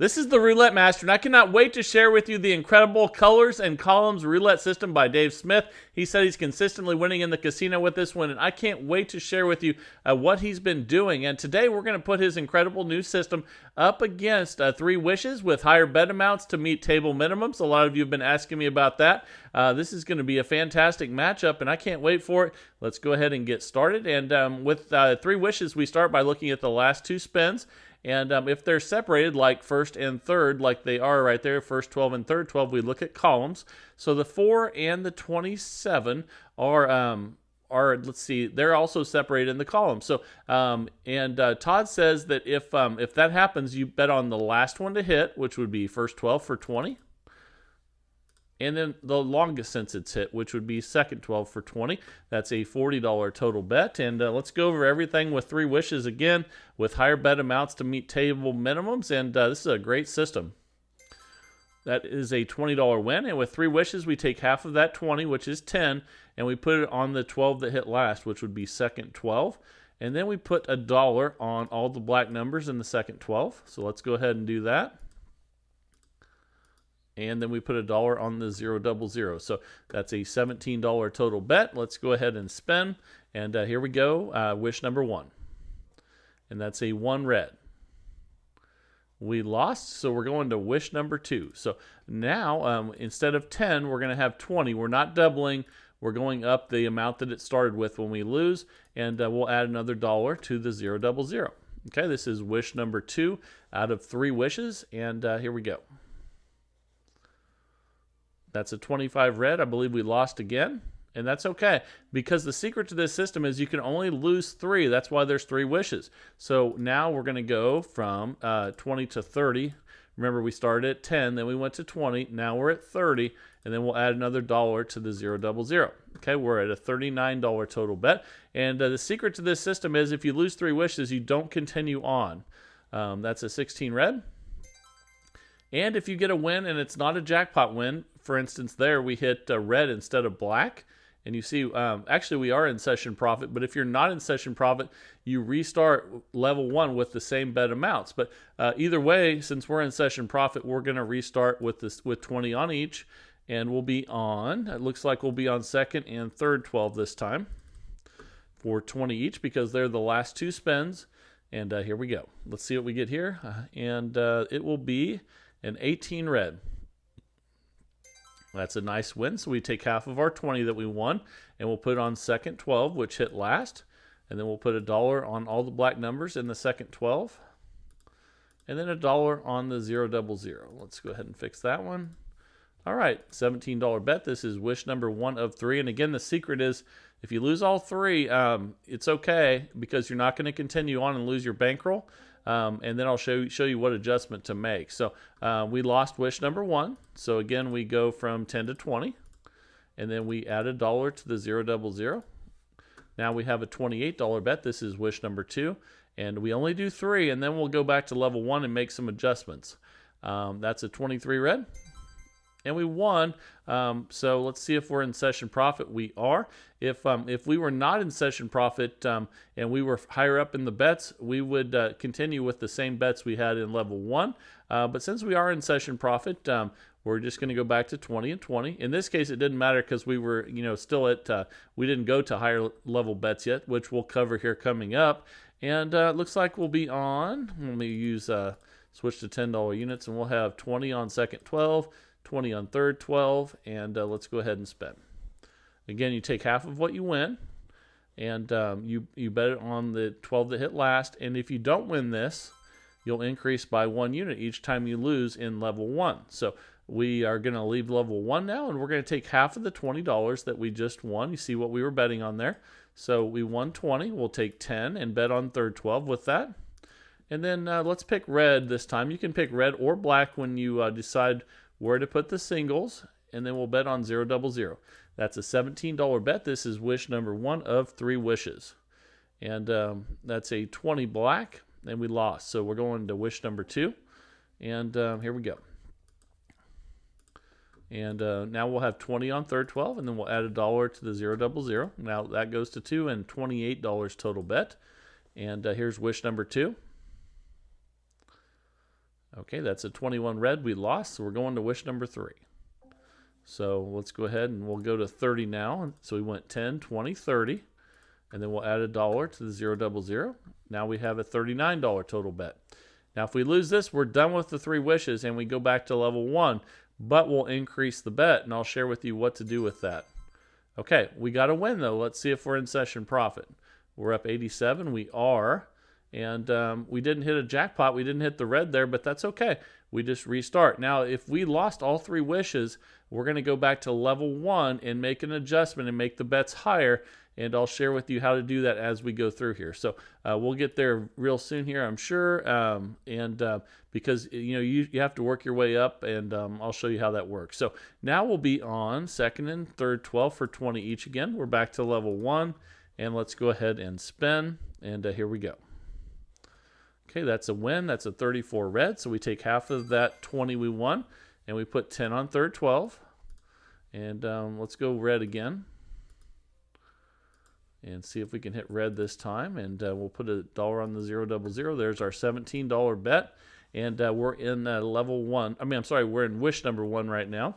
This is the Roulette Master, and I cannot wait to share with you the incredible colors and columns roulette system by Dave Smith. He said he's consistently winning in the casino with this one, and I can't wait to share with you what he's been doing. And today we're going to put his incredible new system up against 3 wishes with higher bet amounts to meet table minimums. A lot of you have been asking me about that. This is going to be a fantastic matchup, and I can't wait for it. Let's go ahead and get started. And with 3 wishes, we start by looking at the last 2 spins. And if they're separated like first and third, like they are right there, first 12 and third 12, we look at columns. So the 4 and the 27 are let's see, they're also separated in the columns. So Todd says that if that happens, you bet on the last one to hit, which would be first 12 for 20. And then the longest since it's hit, which would be second 12 for 20. That's a $40 total bet. And let's go over everything with 3 wishes again, with higher bet amounts to meet table minimums. And this is a great system. That is a $20 win. And with 3 wishes, we take half of that 20, which is 10, and we put it on the 12 that hit last, which would be second 12. And then we put $1 on all the black numbers in the second 12. So let's go ahead and do that. And then we put $1 on the 000. So that's a $17 total bet. Let's go ahead and spin. And here we go. Wish number 1. And that's a 1 red. We lost, so we're going to wish number 2. So now, instead of 10, we're going to have 20. We're not doubling. We're going up the amount that it started with when we lose. And we'll add another $1 to the 000. Okay, this is wish number 2 out of 3 wishes. And here we go. That's a 25 red. I believe we lost again, and that's okay, because the secret to this system is you can only lose 3. That's why there's 3 wishes. So now we're going to go from 20 to 30. Remember, we started at 10, then we went to 20. Now we're at 30, and then we'll add another $1 to the 000. Okay, we're at a $39 total bet. And the secret to this system is if you lose 3 wishes, you don't continue on. That's a 16 red. And if you get a win and it's not a jackpot win, for instance, there we hit red instead of black. And you see, actually we are in session profit, but if you're not in session profit, you restart level 1 with the same bet amounts. But either way, since we're in session profit, we're going to restart with 20 on each. And we'll be on, it looks like we'll be on second and third 12 this time for 20 each, because they're the last 2 spins. And here we go. Let's see what we get here. And it will be an 18 red. That's a nice win. So we take half of our 20 that we won, and we'll put it on second 12, which hit last. And then we'll put $1 on all the black numbers in the second 12. And then $1 on the 000. Let's go ahead and fix that one. All right, $17 bet. This is wish number 1 of 3. And again, the secret is if you lose all 3, it's okay, because you're not going to continue on and lose your bankroll. And then I'll show you what adjustment to make. So we lost wish number 1. So again, we go from 10 to 20. And then we add $1 to the 000. Now we have a $28 bet. This is wish number 2. And we only do 3. And then we'll go back to level 1 and make some adjustments. That's a 23 red. And we won. So let's see if we're in session profit. We are. If we were not in session profit and we were higher up in the bets, we would continue with the same bets we had in level 1. But since we are in session profit, we're just going to go back to 20 and 20. In this case, it didn't matter because we were, still at, we didn't go to higher level bets yet, which we'll cover here coming up. And it looks like we'll be on. Let me use switch to $10 units, and we'll have 20 on second 12. 20 on third 12, and let's go ahead and spend. Again, you take half of what you win, and you bet it on the 12 that hit last, and if you don't win this, you'll increase by 1 unit each time you lose in level 1. So we are going to leave level 1 now, and we're going to take half of the $20 that we just won. You see what we were betting on there. So we won 20. We'll take 10 and bet on third 12 with that. And then let's pick red this time. You can pick red or black when you decide where to put the singles, and then we'll bet on 000. That's a $17 bet. This is wish number 1 of 3 wishes. And that's a 20 black, and we lost. So we're going to wish number 2. And here we go. And now we'll have 20 on third 12, and then we'll add $1 to the 000. Now that goes to 2 and $28 total bet. And here's wish number 2. Okay, that's a 21 red we lost, so we're going to wish number 3. So let's go ahead and we'll go to 30 now. So we went 10, 20, 30, and then we'll add $1 to the 000. Now we have a $39 total bet. Now if we lose this, we're done with the 3 wishes and we go back to level 1, but we'll increase the bet, and I'll share with you what to do with that. Okay, we got a win though. Let's see if we're in session profit. We're up 87, we are. And we didn't hit a jackpot. We didn't hit the red there, but that's okay. We just restart. Now, if we lost all 3 wishes, we're going to go back to level 1 and make an adjustment and make the bets higher. And I'll share with you how to do that as we go through here. So we'll get there real soon here, I'm sure. Because you have to work your way up, and I'll show you how that works. So now we'll be on second and third 12 for 20 each again. We're back to level 1, and let's go ahead and spin. And here we go. Okay, that's a win. That's a 34 red. So we take half of that 20 we won, and we put 10 on third 12. And let's go red again and see if we can hit red this time. And we'll put $1 on the 000. There's our $17 bet. And we're in level 1. We're in wish number 1 right now.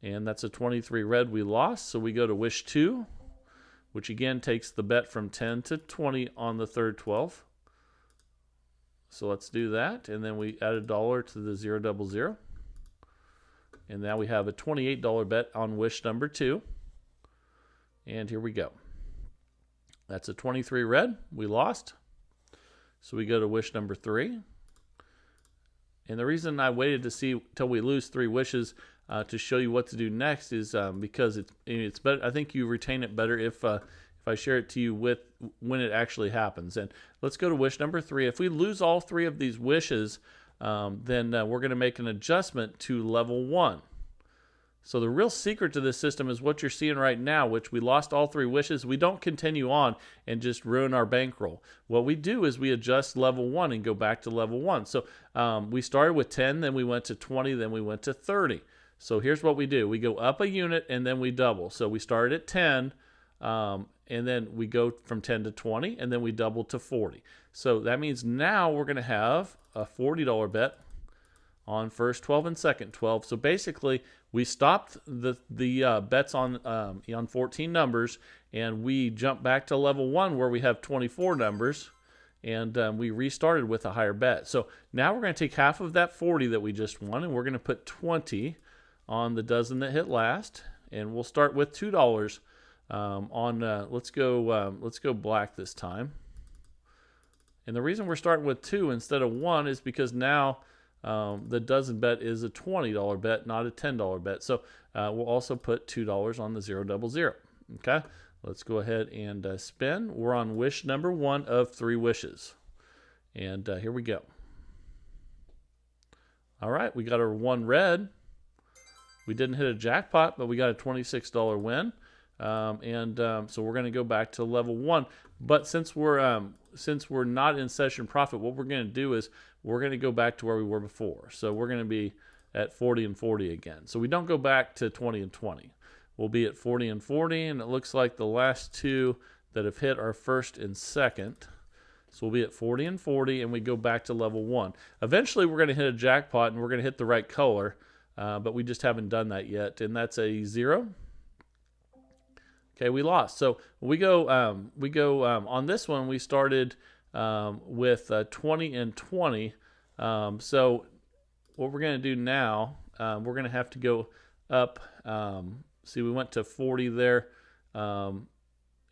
And that's a 23 red we lost. So we go to wish 2, which again takes the bet from 10 to 20 on the third 12. So let's do that, and then we add $1 to the 000. And now we have a $28 bet on wish number 2. And here we go. That's a 23 red. We lost. So we go to wish number 3. And the reason I waited to see till we lose 3 wishes to show you what to do next is because it's better. I think you retain it better if I share it to you with when it actually happens. And let's go to wish number 3. If we lose all 3 of these wishes, then we're going to make an adjustment to level 1. So the real secret to this system is what you're seeing right now, which we lost all 3 wishes. We don't continue on and just ruin our bankroll. What we do is we adjust level 1 and go back to level 1. So we started with 10, then we went to 20, then we went to 30. So here's what we do. We go up a unit and then we double. So we started at 10, and then we go from 10 to 20, and then we double to 40. So that means now we're going to have a $40 bet on first 12 and second 12. So basically, we stopped the bets on 14 numbers, and we jumped back to level 1 where we have 24 numbers, and we restarted with a higher bet. So now we're going to take half of that 40 that we just won, and we're going to put 20 on the dozen that hit last, and we'll start with $2 let's go black this time. And the reason we're starting with 2 instead of 1 is because now the dozen bet is a $20 bet, not a $10 bet. So we'll also put $2 on the 000. Okay, let's go ahead and spin. We're on wish number 1 of 3 wishes, and here we go. All right, we got our 1 red. We didn't hit a jackpot, but we got a $26 win. So we're going to go back to level 1. But since we're not in session profit, what we're going to do is we're going to go back to where we were before. So we're going to be at 40 and 40 again. So we don't go back to 20 and 20. We'll be at 40 and 40, and it looks like the last 2 that have hit are first and second. So we'll be at 40 and 40, and we go back to level 1. Eventually, we're going to hit a jackpot, and we're going to hit the right color, but we just haven't done that yet, and that's a 0. Okay, we lost. So we go on this one. We started with 20 and 20. So what we're going to do now, we're going to have to go up. See, we went to 40 there, and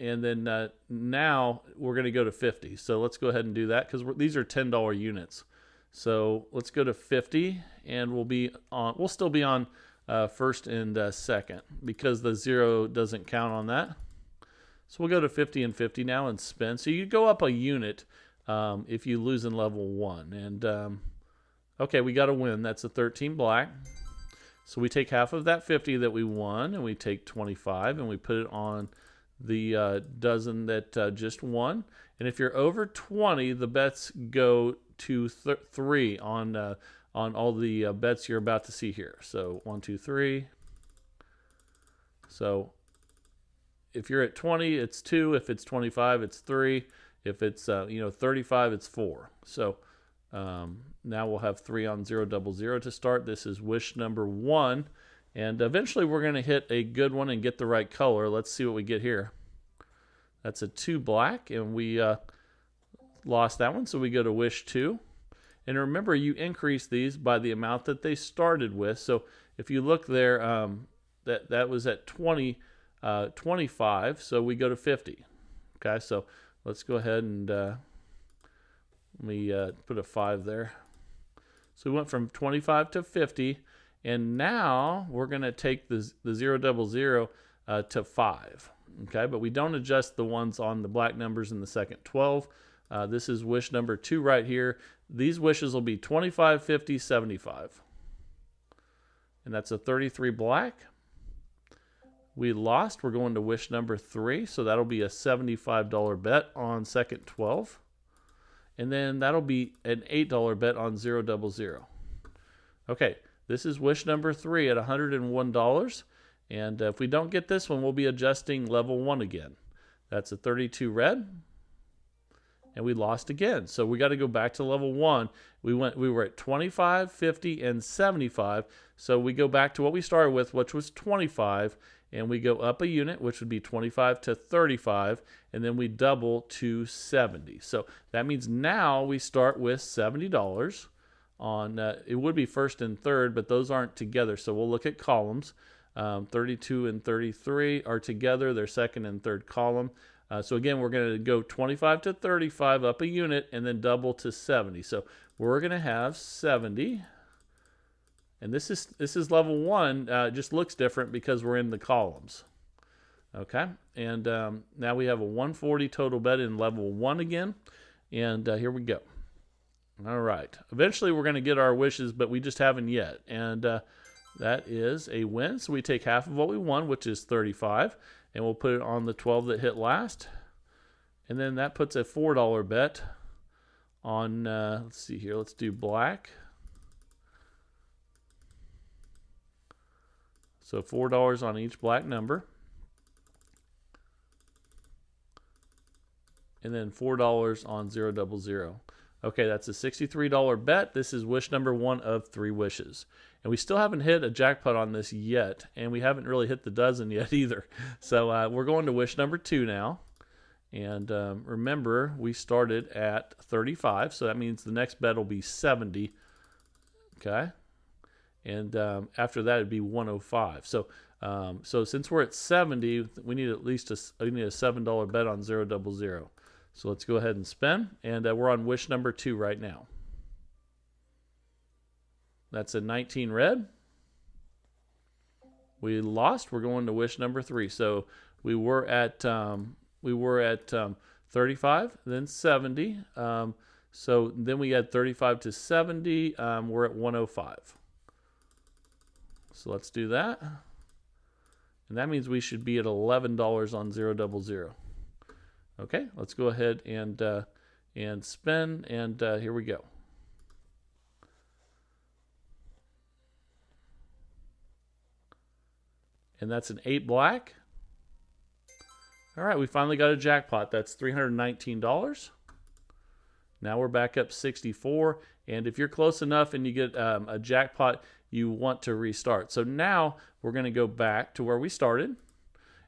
then now we're going to go to 50. So let's go ahead and do that because these are $10 units. So let's go to 50, and we'll still be on first and second because the 0 doesn't count on that. So we'll go to 50 and 50 now and spin. So you go up a unit if you lose in level 1. And okay, we got a win. That's a 13 black. So we take half of that 50 that we won, and we take 25, and we put it on the dozen that just won. And if you're over 20, the bets go to 3 on all the bets you're about to see here. So 1, 2, 3. So if you're at 20, it's 2. If it's 25, it's 3. If it's 35, it's 4. So Now we'll have 3 on 0 double 0 to start. This is wish number 1. And eventually we're going to hit a good one and get the right color. Let's see what we get here. That's a 2 black, and we lost that one, so we go to wish 2. And remember, you increase these by the amount that they started with. So if you look there, that was at 25, so we go to 50. Okay, so let's go ahead and let me put a 5 there. So we went from 25 to 50, and now we're going to take the 0 double 0 to 5. Okay, but we don't adjust the ones on the black numbers in the second 12. This is wish number 2 right here. These wishes will be 25, 50, 75. And that's a 33 black. We lost. We're going to wish number 3, so that'll be a $75 bet on second 12. And then that'll be an $8 bet on 0 double 0. Okay, this is wish number 3 at $101. And if we don't get this one, we'll be adjusting level 1 again. That's a 32 red. And we lost again. So we got to go back to level 1. We were at 25, 50, and 75. So we go back to what we started with, which was 25. And we go up a unit, which would be 25 to 35, and then we double to 70. So that means now we start with $70 on, it would be first and third, but those aren't together. So we'll look at columns. 32 and 33 are together. They're second and third column. So again, we're going to go 25 to 35 up a unit and then double to 70. So we're going to have 70. And this is level 1. Just looks different because we're in the columns. Okay, and now we have a 140 total bet in level 1 again. And here we go. All right. Eventually we're going to get our wishes, but we just haven't yet. And that is a win. So we take half of what we won, which is 35, and we'll put it on the 12 that hit last. And then that puts a $4 bet on, let's see here, let's do black. So $4 on each black number. And then $4 on 0 double 0. Okay, that's a $63 bet. This is wish number 1 of 3 wishes. And we still haven't hit a jackpot on this yet. And we haven't really hit the dozen yet either. So we're going to wish number 2 now. And remember, we started at 35. So that means the next bet will be 70. Okay. And after that, it'd be 105. So since we're at 70, we need at least a $7 bet on 0 double 0. So let's go ahead and spin. And we're on wish number 2 right now. That's a 19 red. We lost. We're going to wish number 3. So we were at 35, then 70. So then we had 35 to 70. We're at 105. So let's do that. And that means we should be at $11 on 0 double 0. Okay, let's go ahead and spin, and here we go. And that's an 8 black. All right, we finally got a jackpot. That's $319. Now we're back up 64. And if you're close enough and you get a jackpot, you want to restart. So now we're going to go back to where we started.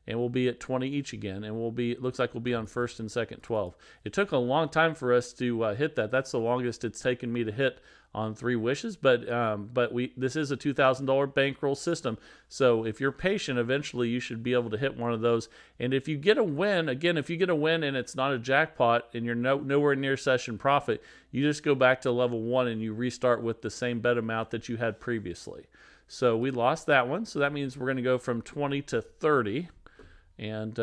And we'll be at 20 each again, and it looks like we'll be on first and second 12. It took a long time for us to hit that. That's the longest it's taken me to hit on 3 wishes, but this is a $2,000 bankroll system. So if you're patient, eventually you should be able to hit one of those. And if you get a win, again, if you get a win and it's not a jackpot and you're nowhere near session profit, you just go back to level 1 and you restart with the same bet amount that you had previously. So we lost that one, so that means we're going to go from 20 to 30. And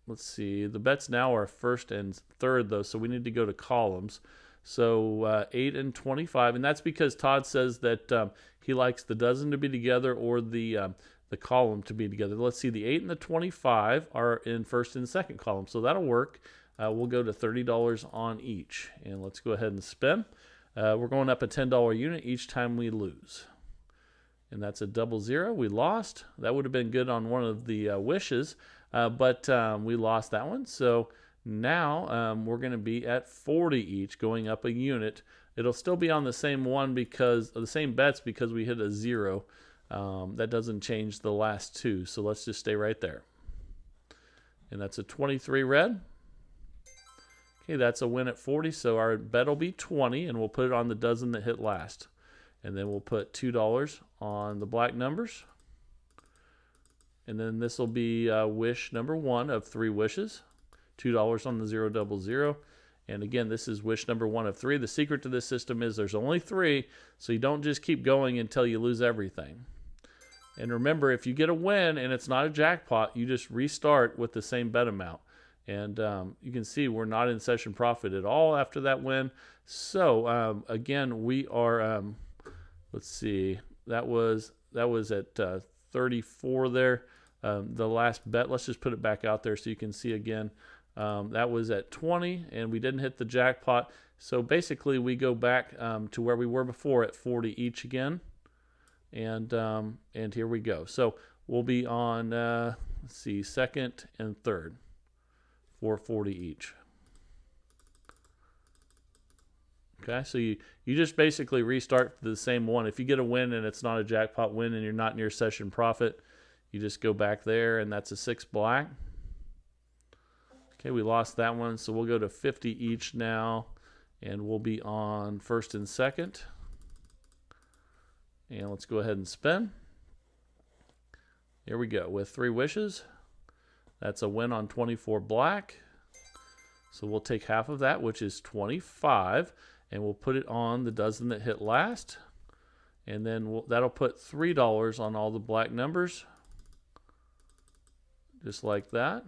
let's see, the bets now are first and third, though, so we need to go to columns. So 8 and 25, and that's because Todd says that he likes the dozen to be together or the column to be together. Let's see, the 8 and the 25 are in first and second column, so that'll work. We'll go to $30 on each, and let's go ahead and spin. We're going up a $10 unit each time we lose. And that's a double 0. We lost. That would have been good on one of the wishes, but we lost that one. So now we're going to be at 40 each, going up a unit it'll still be on the same one because the same bets because we hit a 0. That doesn't change the last two. So let's just stay right there. And that's a 23 red. Okay, that's a win at 40. So our bet will be 20, and we'll put it on the dozen that hit last. And then we'll put $2 on the black numbers. And then this will be wish number 1 of 3 wishes. $2 on the 0 double 0. And again, this is wish number 1 of 3. The secret to this system is there's only 3, so you don't just keep going until you lose everything. And remember, if you get a win and it's not a jackpot, you just restart with the same bet amount. And you can see we're not in session profit at all after that win. So again, we are, let's see, that was at 34 there. The last bet, let's just put it back out there so you can see again. That was at 20, and we didn't hit the jackpot. So basically, we go back to where we were before at 40 each again. And here we go. So we'll be on, let's see, second and third for 40 each. Okay, so you just basically restart the same one. If you get a win and it's not a jackpot win and you're not near session profit, you just go back there, and that's a 6 black. Okay, we lost that one, so we'll go to 50 each now, and we'll be on first and second. And let's go ahead and spin. Here we go with 3 wishes. That's a win on 24 black. So we'll take half of that, which is 25, and we'll put it on the dozen that hit last. And then that'll put $3 on all the black numbers. Just like that.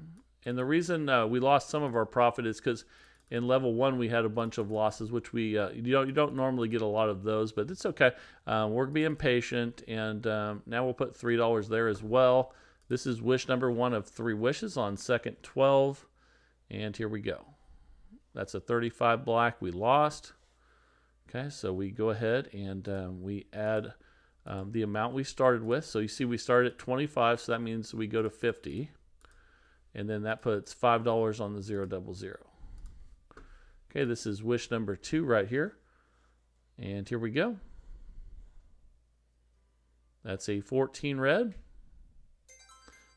And the reason we lost some of our profit is because in level 1 we had a bunch of losses, which we you don't normally get a lot of those, but it's okay. We're being patient, and now we'll put $3 there as well. This is wish number 1 of 3 wishes on second 12, and here we go. That's a 35 black. We lost. Okay, so we go ahead and we add the amount we started with. So you see we started at 25, so that means we go to 50. And then that puts $5 on the 0 double 0. Okay, this is wish number 2 right here. And here we go. That's a 14 red.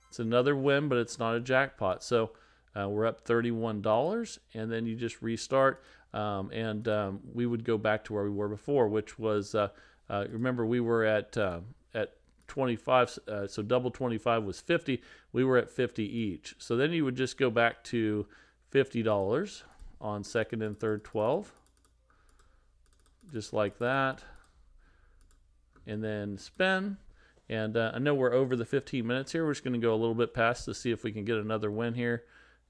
It's another win, but it's not a jackpot. So we're up $31, and then you just restart. We would go back to where we were before, which was, remember we were at 25, so double 25 was 50. We were at 50 each. So then you would just go back to $50 on second and third 12, just like that, and then spin. And I know we're over the 15 minutes here. We're just going to go a little bit past to see if we can get another win here.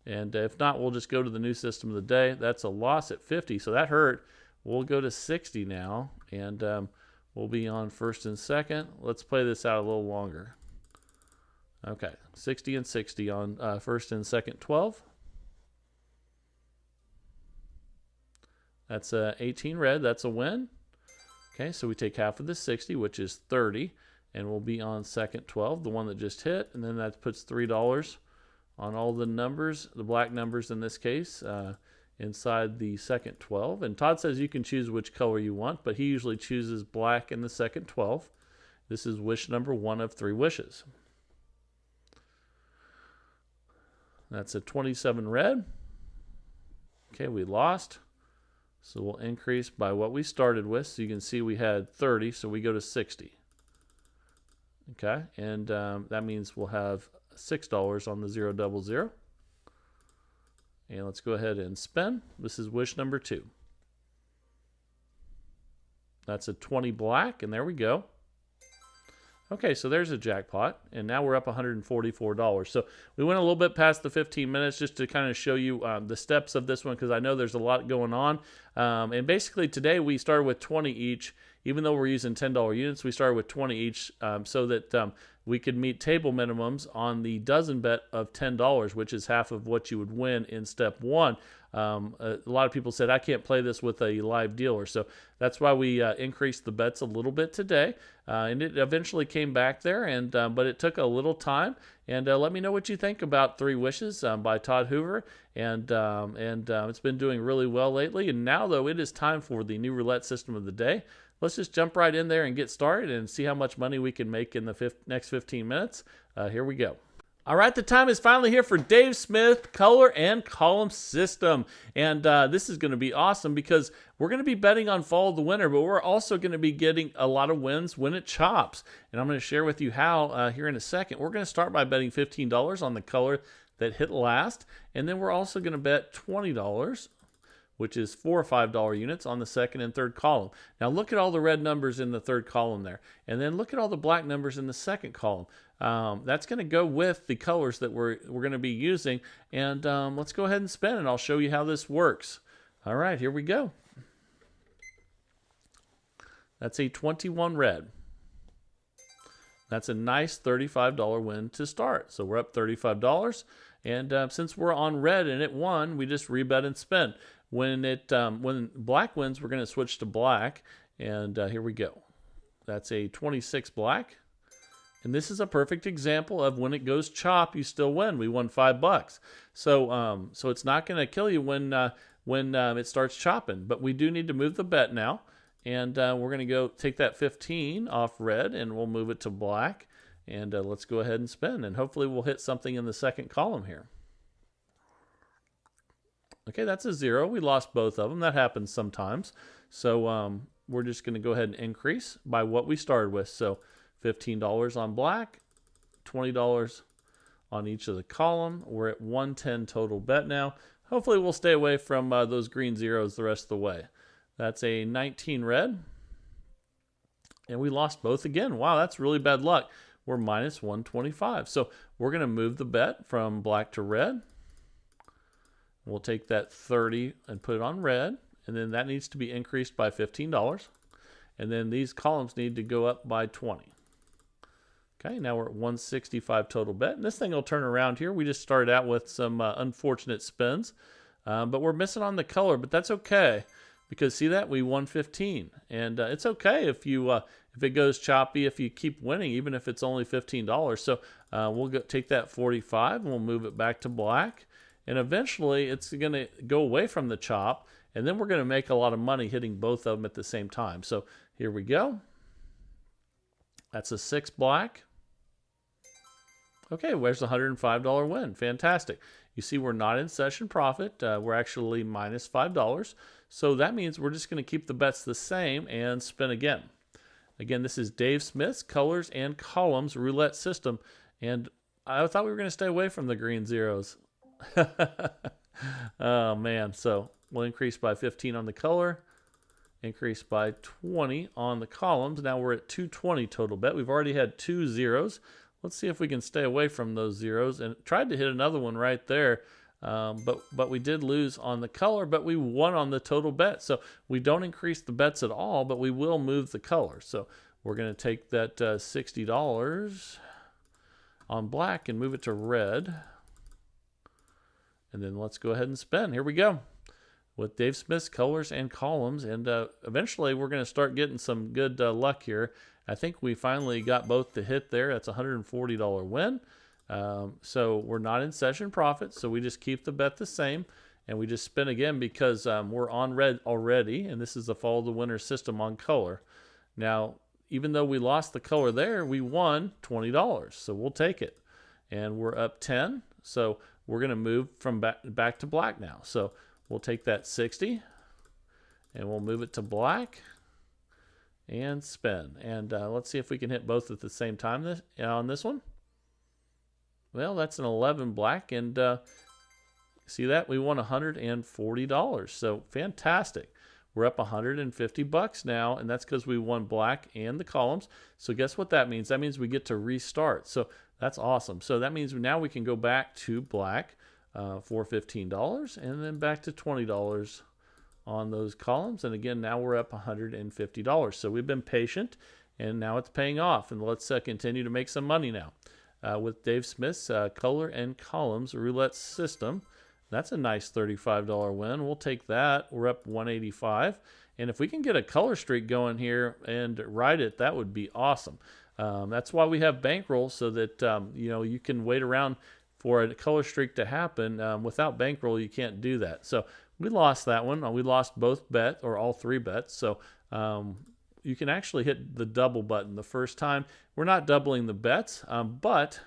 And if not, we'll just go to the new system of the day. That's a loss at 50, so that hurt. We'll go to 60 now, and we'll be on first and second. Let's play this out a little longer. Okay, 60 and 60 on first and second 12. That's 18 red. That's a win. Okay, so we take half of the 60, which is 30, and we'll be on second 12, the one that just hit, and then that puts $3 on all the numbers, the black numbers in this case, inside the second 12. And Todd says you can choose which color you want, but he usually chooses black in the second 12. This is wish number 1 of 3 wishes. That's a 27 red. Okay, we lost. So we'll increase by what we started with. So you can see we had 30, so we go to 60. Okay, and that means we'll have $6 on the 0 double 0. And let's go ahead and spin. This is wish number 2. That's a 20 black, and there we go. Okay, so there's a jackpot, and now we're up $144. So we went a little bit past the 15 minutes just to kind of show you the steps of this one, because I know there's a lot going on. And basically today we started with 20 each. Even though we're using $10 units, we started with 20 each so that we could meet table minimums on the dozen bet of $10, which is half of what you would win in step 1. A lot of people said, I can't play this with a live dealer. So that's why we increased the bets a little bit today. And it eventually came back there, and but it took a little time. And let me know what you think about Three Wishes by Todd Hoover. And it's been doing really well lately. And now, though, it is time for the new roulette system of the day. Let's just jump right in there and get started and see how much money we can make in the next 15 minutes. Here we go. All right, the time is finally here for Dave Smith color and column system. And this is going to be awesome because we're going to be betting on Follow the Winner, but we're also going to be getting a lot of wins when it chops. And I'm going to share with you how here in a second. We're going to start by betting $15 on the color that hit last. And then we're also going to bet $20, which is 4 or $5 units on the second and third column. Now look at all the red numbers in the third column there. And then look at all the black numbers in the second column. That's going to go with the colors that we're going to be using. And let's go ahead and spin, and I'll show you how this works. All right, here we go. That's a 21 red. That's a nice $35 win to start. So we're up $35. And since we're on red and it won, we just rebet and spin. When black wins, we're going to switch to black. And here we go. That's a 26 black. And this is a perfect example of when it goes chop, you still win. We won $5. So it's not going to kill you when it starts chopping. But we do need to move the bet now. And we're going to go take that 15 off red, and we'll move it to black. And let's go ahead and spin. And hopefully we'll hit something in the second column here. Okay, that's a 0. We lost both of them. That happens sometimes. So we're just going to go ahead and increase by what we started with. So $15 on black, $20 on each of the column. We're at 110 total bet now. Hopefully we'll stay away from those green zeros the rest of the way. That's a 19 red. And we lost both again. Wow, that's really bad luck. We're minus 125. So we're going to move the bet from black to red. We'll take that 30 and put it on red. And then that needs to be increased by $15. And then these columns need to go up by 20. Okay, now we're at 165 total bet. And this thing will turn around here. We just started out with some unfortunate spins. But we're missing on the color, but that's okay. Because see that? We won 15. And it's okay if it goes choppy, if you keep winning, even if it's only $15. So we'll take that 45 and we'll move it back to black. And eventually it's going to go away from the chop. And then we're going to make a lot of money hitting both of them at the same time. So here we go. That's a 6 black. Okay, where's the $105 win? Fantastic. You see we're not in session profit. We're actually minus $5. So that means we're just going to keep the bets the same and spin again. Again, this is Dave Smith's Colors and Columns Roulette System. And I thought we were going to stay away from the green zeros. Oh, man. So we'll increase by 15 on the color. Increase by 20 on the columns. Now we're at 220 total bet. We've already had 2 zeros. Let's see if we can stay away from those zeros. And tried to hit another one right there. But we did lose on the color, but we won on the total bet. So we don't increase the bets at all, but we will move the color. So we're going to take that $60 on black and move it to red. And then let's go ahead and spin. Here we go with Dave Smith's Colors and Columns. And eventually we're going to start getting some good luck here. I think we finally got both to hit there. That's a $140 win. So we're not in session profit, so we just keep the bet the same, and we just spin again because we're on red already, and this is the Follow the Winner system on color. Now, even though we lost the color there, we won $20, so we'll take it. And we're up 10, so we're going to move from back to black now. So we'll take that 60, and we'll move it to black. And spin. And let's see if we can hit both at the same time on this one. Well, that's an 11 black. And see that? We won $140. So fantastic. We're up $150 now. And that's because we won black and the columns. So guess what that means? That means we get to restart. So that's awesome. So that means now we can go back to black for $15. And then back to $20 on those columns. And again, now we're up $150. So we've been patient, and now it's paying off. And let's continue to make some money now with Dave Smith's Color and Columns Roulette System. That's a nice $35 win. We'll take that. We're up 185. And if we can get a color streak going here and ride it, that would be awesome. That's why we have bankroll, so that you can wait around for a color streak to happen. Without bankroll, you can't do that. So we lost that one. We lost both bets, or all three bets. So you can actually hit the double button the first time. We're not doubling the bets, but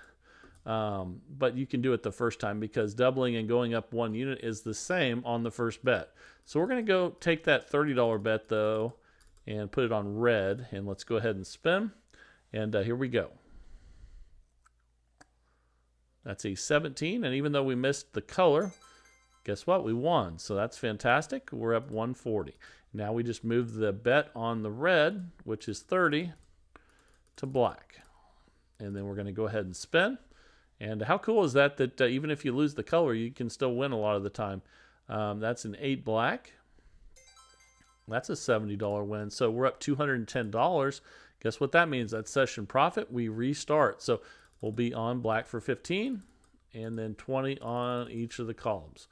you can do it the first time, because doubling and going up 1 unit is the same on the first bet. So we're going to go take that $30 bet, though, and put it on red. And let's go ahead and spin. And here we go. That's a 17. And even though we missed the color, guess what? We won. So that's fantastic. We're up 140. Now we just move the bet on the red, which is 30, to black. And then we're going to go ahead and spin. And how cool is that, even if you lose the color, you can still win a lot of the time. That's an 8 black. That's a $70 win. So we're up $210. Guess what that means? That's session profit. We restart. So we'll be on black for 15 and then 20 on each of the columns.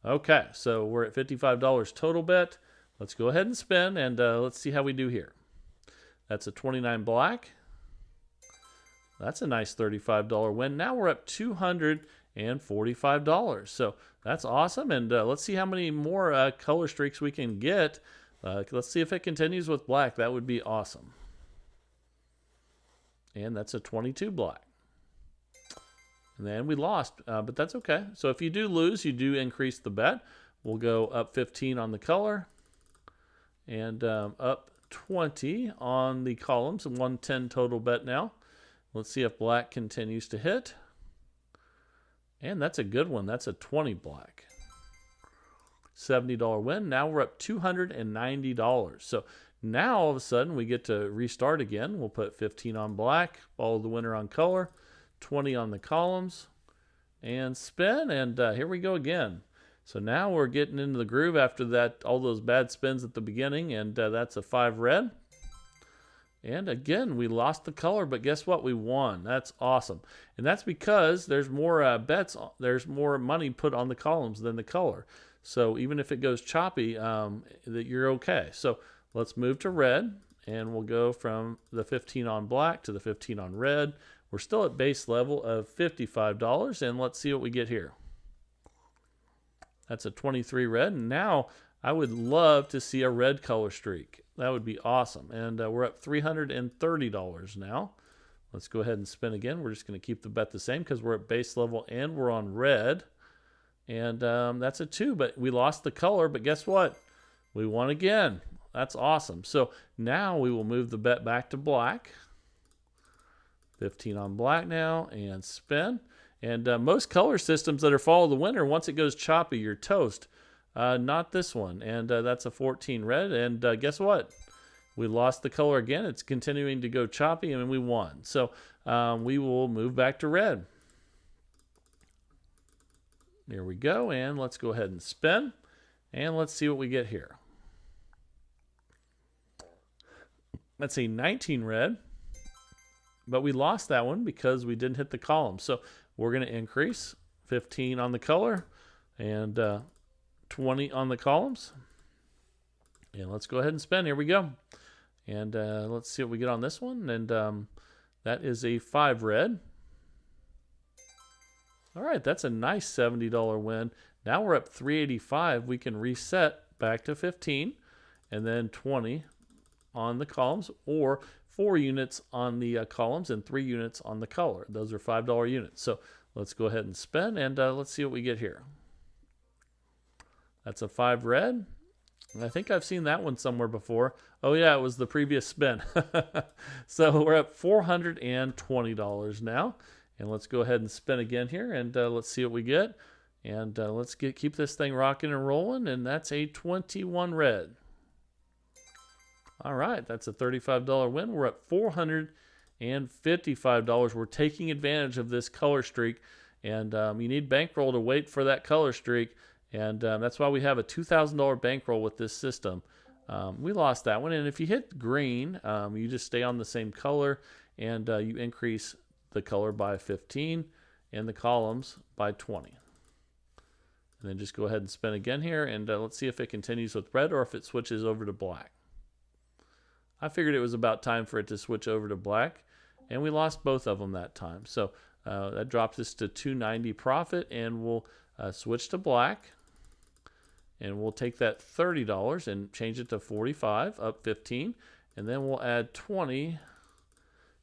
Okay, so we're at $55 total bet. Let's go ahead and spin, and let's see how we do here. That's a 29 black. That's a nice $35 win. Now we're up $245. So that's awesome. And let's see how many more color streaks we can get. Let's see if it continues with black. That would be awesome. And that's a 22 black. And then we lost, but that's okay. So if you do lose, you do increase the bet. We'll go up 15 on the color and up 20 on the columns. 110 total bet now. Let's see if black continues to hit. And that's a good one. That's a 20 black. $70 win. Now we're up $290. So now all of a sudden we get to restart again. We'll put 15 on black, follow the winner on color, 20 on the columns, and spin. And here we go again. So now we're getting into the groove after that, all those bad spins at the beginning, and that's a 5 red. And again, we lost the color, but guess what? We won. That's awesome. And that's because there's more bets, there's more money put on the columns than the color. So even if it goes choppy, that you're okay. So let's move to red, and we'll go from the 15 on black to the 15 on red. We're still at base level of $55, and let's see what we get here. That's a 23 red, and now I would love to see a red color streak. That would be awesome. And we're up $330 now. Let's go ahead and spin again. We're just going to keep the bet the same because we're at base level and we're on red. And that's a 2, but we lost the color. But guess what? We won again. That's awesome. So now we will move the bet back to black. 15 on black now and spin. And most color systems that are follow the winner, once it goes choppy, you're toast. Not this one. And that's a 14 red. And guess what? We lost the color again. It's continuing to go choppy, and we won. So we will move back to red. There we go. And let's go ahead and spin. And let's see what we get here. That's a 19 red. But we lost that one because we didn't hit the column. So we're going to increase 15 on the color and 20 on the columns. And let's go ahead and spin. Here we go. And let's see what we get on this one. And that is a 5 red. All right, that's a nice $70 win. Now we're up $385. We can reset back to 15 and then 20 on the columns, or 4 units on the columns and 3 units on the color. Those are $5 units. So let's go ahead and spin, and let's see what we get here. That's a 5 red. And I think I've seen that one somewhere before. Oh yeah, it was the previous spin. So we're at $420 now. And let's go ahead and spin again here, and let's see what we get. And let's keep this thing rocking and rolling, and that's a 21 red. All right, that's a $35 win. We're at $455. We're taking advantage of this color streak, and you need bankroll to wait for that color streak, and that's why we have a $2,000 bankroll with this system. We lost that one, and if you hit green, you just stay on the same color, and you increase the color by 15 and the columns by 20. And then just go ahead and spin again here, and let's see if it continues with red or if it switches over to black. I figured it was about time for it to switch over to black, and we lost both of them that time. So that drops us to $2.90 profit, and we'll switch to black, and we'll take that $30 and change it to 45, up 15, and then we'll add 20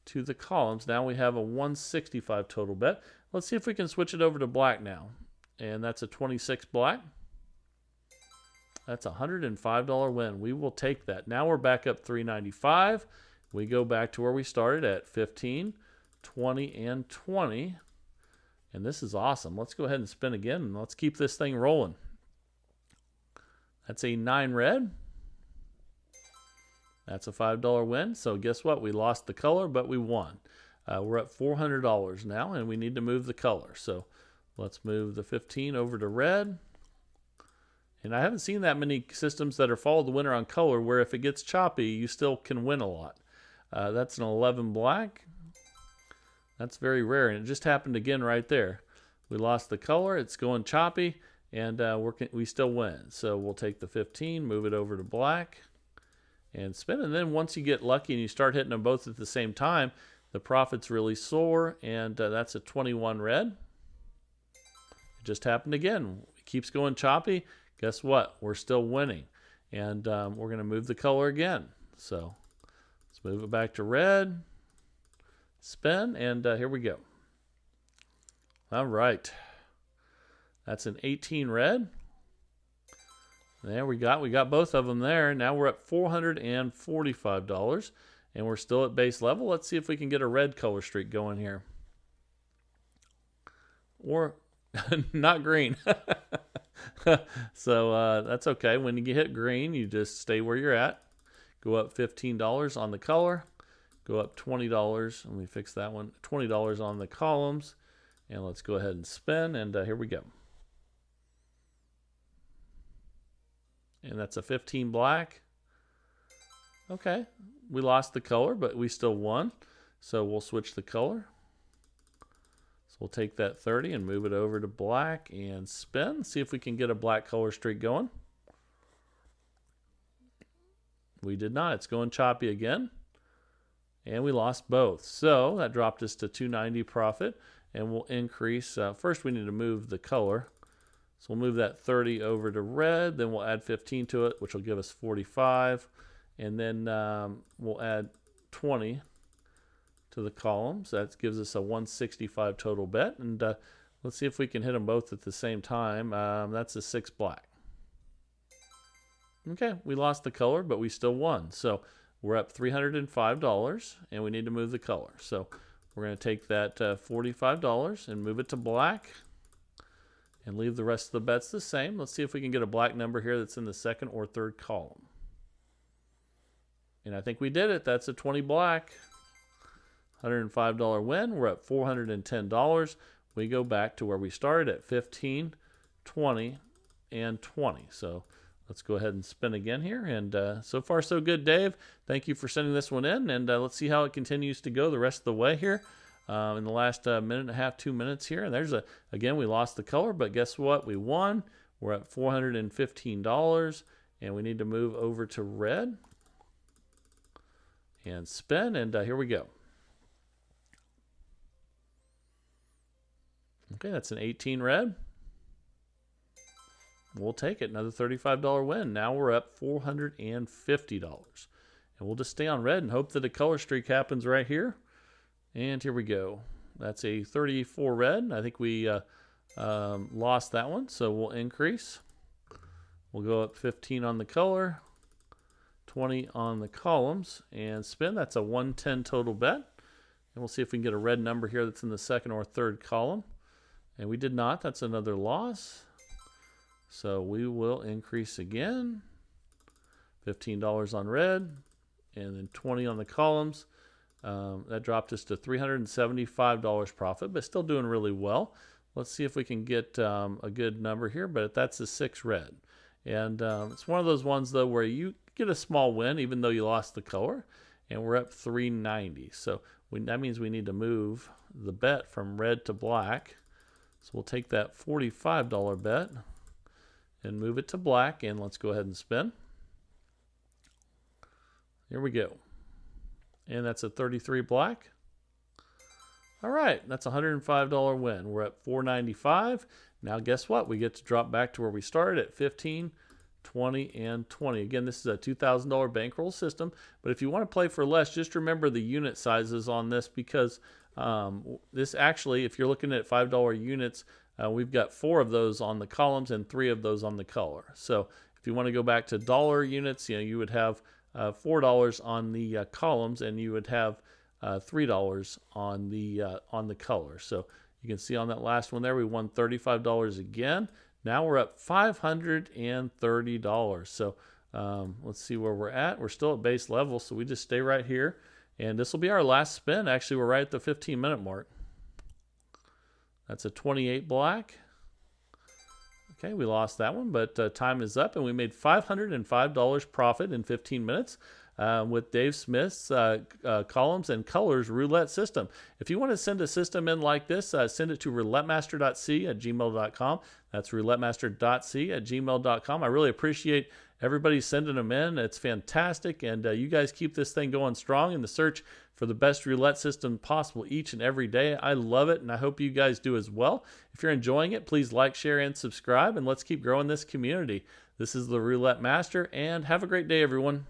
to the columns. Now we have a 165 total bet. Let's see if we can switch it over to black now. And that's a 26 black. That's a $105 win. We will take that. Now we're back up $3.95. We go back to where we started at 15, 20, and 20. And this is awesome. Let's go ahead and spin again, and let's keep this thing rolling. That's a 9 red. That's a $5 win. So guess what? We lost the color, but we won. We're at $400 now, and we need to move the color. So let's move the 15 over to red. And I haven't seen that many systems that are follow the winner on color where if it gets choppy, you still can win a lot. That's an 11 black. That's very rare, and it just happened again right there. We lost the color. It's going choppy, and we still win. So we'll take the 15, move it over to black, and spin. And then once you get lucky and you start hitting them both at the same time, the profits really soar, and that's a 21 red. It just happened again. It keeps going choppy. Guess what? We're still winning. And we're going to move the color again. So let's move it back to red. Spin, and here we go. All right. That's an 18 red. There we got both of them there. Now we're at $445, and we're still at base level. Let's see if we can get a red color streak going here. Or not green. So that's okay. When you hit green, you just stay where you're at. Go up $15 on the color. Go up $20. Let me fix that one. $20 on the columns. And let's go ahead and spin. And here we go. And that's a 15 black. Okay. We lost the color, but we still won. So we'll switch the color. So we'll take that 30 and move it over to black and spin. See if we can get a black color streak going. We did not. It's going choppy again. And we lost both. So that dropped us to $2.90 profit. And we'll increase. First, we need to move the color. So we'll move that 30 over to red. Then we'll add 15 to it, which will give us 45. And then we'll add 20 to the columns. That gives us a 165 total bet. And let's see if we can hit them both at the same time. That's a 6 black. Okay, we lost the color, but we still won. So we're up $305, and we need to move the color. So we're going to take that $45 and move it to black and leave the rest of the bets the same. Let's see if we can get a black number here that's in the second or third column. And I think we did it. That's a 20 black. $105 win. We're at $410. We go back to where we started at 15, 20, and 20. So let's go ahead and spin again here. And so far, so good, Dave. Thank you for sending this one in. And let's see how it continues to go the rest of the way here in the last minute and a half, 2 minutes here. And there's again, we lost the color, but guess what? We won. We're at $415. And we need to move over to red and spin. And here we go. Okay, that's an 18 red. We'll take it. Another $35 win. Now we're up $450. And we'll just stay on red and hope that a color streak happens right here. And here we go. That's a 34 red. I think we lost that one, so we'll increase. We'll go up 15 on the color, 20 on the columns, and spin. That's a 110 total bet. And we'll see if we can get a red number here that's in the second or third column. And we did not. That's another loss. So we will increase again. $15 on red, and then 20 on the columns. That dropped us to $375 profit, but still doing really well. Let's see if we can get a good number here, but that's a 6 red. And it's one of those ones, though, where you get a small win, even though you lost the color, and we're up $390. So that means we need to move the bet from red to black. So we'll take that $45 bet and move it to black, and let's go ahead and spin. Here we go. And that's a 33 black. All right, that's a $105 win. We're at $495. Now guess what? We get to drop back to where we started at 15, 20, and 20. Again, this is a $2,000 bankroll system, but if you want to play for less, just remember the unit sizes on this, because this actually, if you're looking at $5 units, we've got 4 of those on the columns and 3 of those on the color. So if you want to go back to dollar units, you would have $4 on the columns, and you would have $3 on the color. So you can see on that last one there, we won $35 again. Now we're up $530. So let's see where we're at. We're still at base level, so we just stay right here. And this will be our last spin. Actually, we're right at the 15-minute mark. That's a 28 black. Okay, we lost that one, but time is up, and we made $505 profit in 15 minutes. With Dave Smith's columns and colors roulette system. If you want to send a system in like this, send it to roulettemaster.c@gmail.com. That's roulettemaster.c@gmail.com. I really appreciate everybody sending them in. It's fantastic, and you guys keep this thing going strong in the search for the best roulette system possible each and every day. I love it, and I hope you guys do as well. If you're enjoying it, please like, share, and subscribe, and let's keep growing this community. This is the Roulette Master, and have a great day, everyone.